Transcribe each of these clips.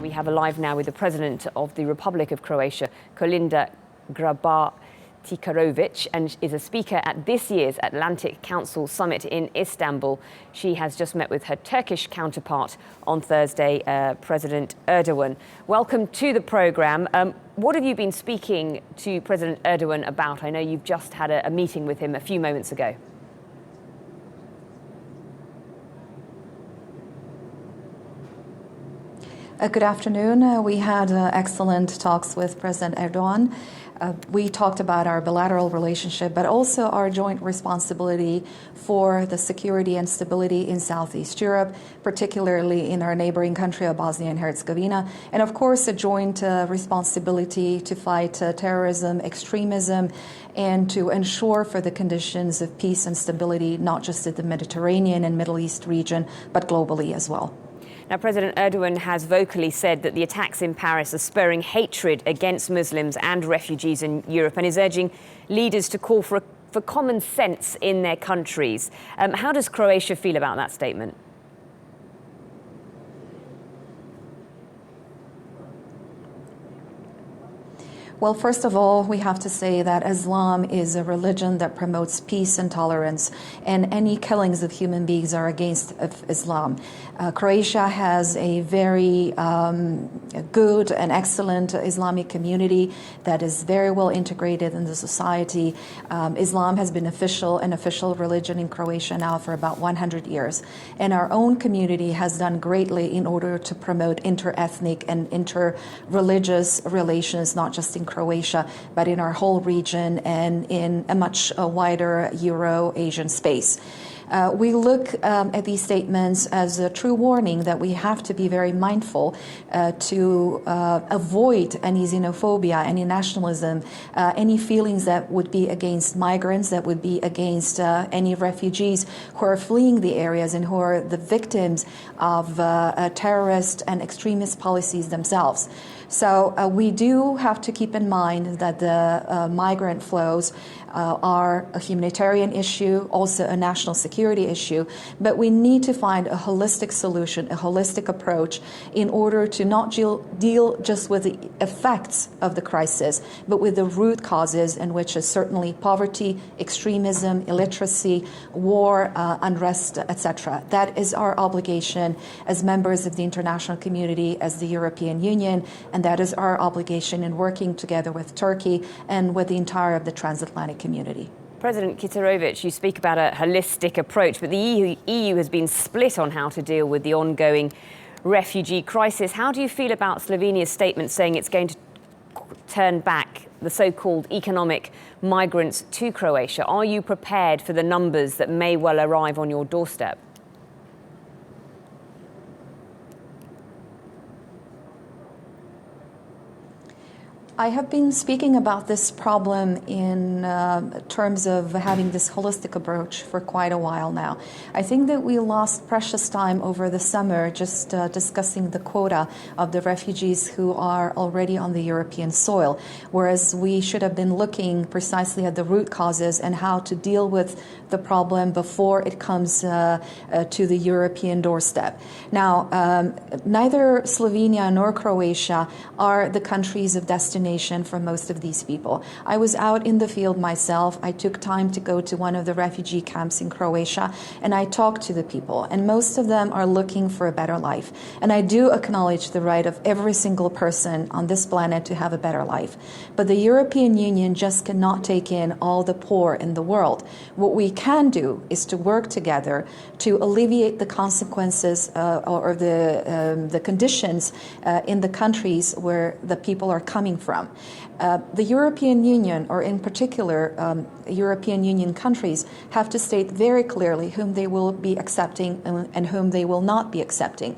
We have a live now with the President of the Republic of Croatia, Kolinda Grabar-Kitarović, and is a speaker at this year's Atlantic Council Summit in Istanbul. She has just met with her Turkish counterpart on Thursday, President Erdogan. Welcome to the programme. What have you been speaking to President Erdogan about? I know you've just had a meeting with him a few moments ago. Good afternoon. We had excellent talks with President Erdogan. We talked about our bilateral relationship, but also our joint responsibility for the security and stability in Southeast Europe, particularly in our neighboring country of Bosnia and Herzegovina, and of course a joint responsibility to fight terrorism, extremism, and to ensure for the conditions of peace and stability, not just in the Mediterranean and Middle East region, but globally as well. Now, President Erdogan has vocally said that the attacks in Paris are spurring hatred against Muslims and refugees in Europe, and is urging leaders to call for common sense in their countries. How does Croatia feel about that statement? Well, first of all, we have to say that Islam is a religion that promotes peace and tolerance, and any killings of human beings are against Islam. Croatia has a very good and excellent Islamic community that is very well integrated in the society. Islam has been an official religion in Croatia now for about 100 years. And our own community has done greatly in order to promote inter-ethnic and inter-religious relations, not just in Croatia, but in our whole region and in a much wider Euro-Asian space. We look at these statements as a true warning that we have to be very mindful to avoid any xenophobia, any nationalism, any feelings that would be against migrants, that would be against any refugees who are fleeing the areas and who are the victims of terrorist and extremist policies themselves. So we do have to keep in mind that the migrant flows are a humanitarian issue, also a national security issue, but we need to find a holistic solution, a holistic approach in order to not deal just with the effects of the crisis, but with the root causes, in which is certainly poverty, extremism, illiteracy, war, unrest, etc. That is our obligation as members of the international community, as the European Union, and that is our obligation in working together with Turkey and with the entire of the transatlantic community. President Kitarović, you speak about a holistic approach, but the EU has been split on how to deal with the ongoing refugee crisis. How do you feel about Slovenia's statement saying it's going to turn back the so-called economic migrants to Croatia? Are you prepared for the numbers that may well arrive on your doorstep? I have been speaking about this problem in terms of having this holistic approach for quite a while now. I think that we lost precious time over the summer just discussing the quota of the refugees who are already on the European soil, whereas we should have been looking precisely at the root causes and how to deal with the problem before it comes to the European doorstep. Now, neither Slovenia nor Croatia are the countries of destination for most of these people. I was out in the field myself. I took time to go to one of the refugee camps in Croatia, and I talked to the people, and most of them are looking for a better life. And I do acknowledge the right of every single person on this planet to have a better life. But the European Union just cannot take in all the poor in the world. What we can do is to work together to alleviate the consequences or the conditions in the countries where the people are coming from. The European Union, or in particular European Union countries, have to state very clearly whom they will be accepting and whom they will not be accepting.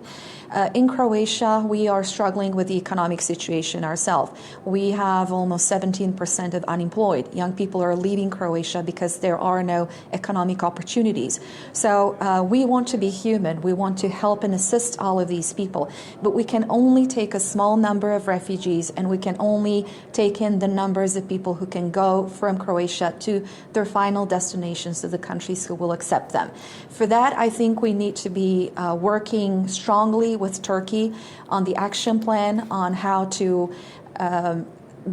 In Croatia, we are struggling with the economic situation ourselves. We have almost 17% of unemployed. Young people are leaving Croatia because there are no economic opportunities. So we want to be human. We want to help and assist all of these people. But we can only take a small number of refugees, and we can only only take in the numbers of people who can go from Croatia to their final destinations, to the countries who will accept them. For that, I think we need to be working strongly with Turkey on the action plan on how to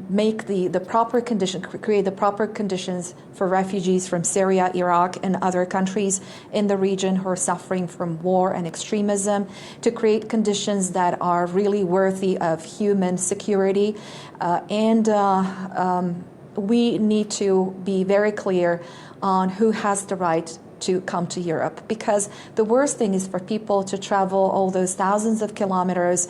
make the proper condition, create the proper conditions for refugees from Syria, Iraq, and other countries in the region who are suffering from war and extremism, to create conditions that are really worthy of human security. We need to be very clear on who has the right to come to Europe, because the worst thing is for people to travel all those thousands of kilometers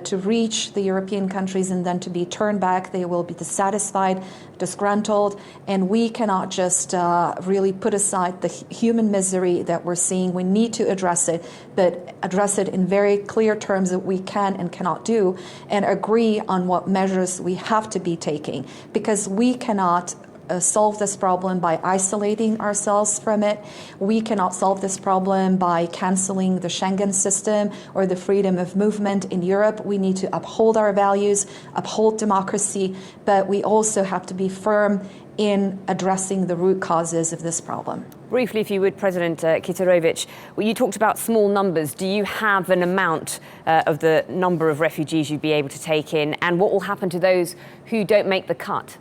to reach the European countries and then to be turned back. They will be dissatisfied, disgruntled, and we cannot just really put aside the human misery that we're seeing. We need to address it, but address it in very clear terms that we can and cannot do, and agree on what measures we have to be taking, because we cannot solve this problem by isolating ourselves from it. We cannot solve this problem by canceling the Schengen system or the freedom of movement in Europe. We need to uphold our values, uphold democracy, but we also have to be firm in addressing the root causes of this problem. Briefly, if you would, President Kitarović, well, you talked about small numbers. Do you have an amount of the number of refugees you'd be able to take in, and what will happen to those who don't make the cut?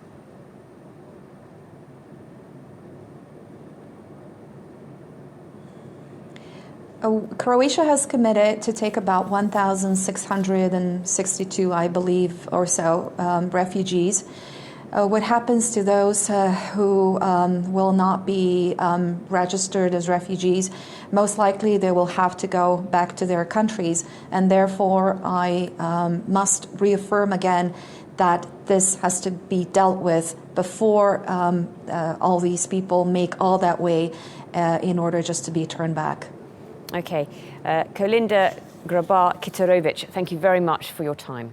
Croatia has committed to take about 1,662, I believe, or so, refugees. What happens to those who will not be registered as refugees? Most likely they will have to go back to their countries, and therefore I must reaffirm again that this has to be dealt with before all these people make all that way in order just to be turned back. Okay. Kolinda Grabar-Kitarović, thank you very much for your time.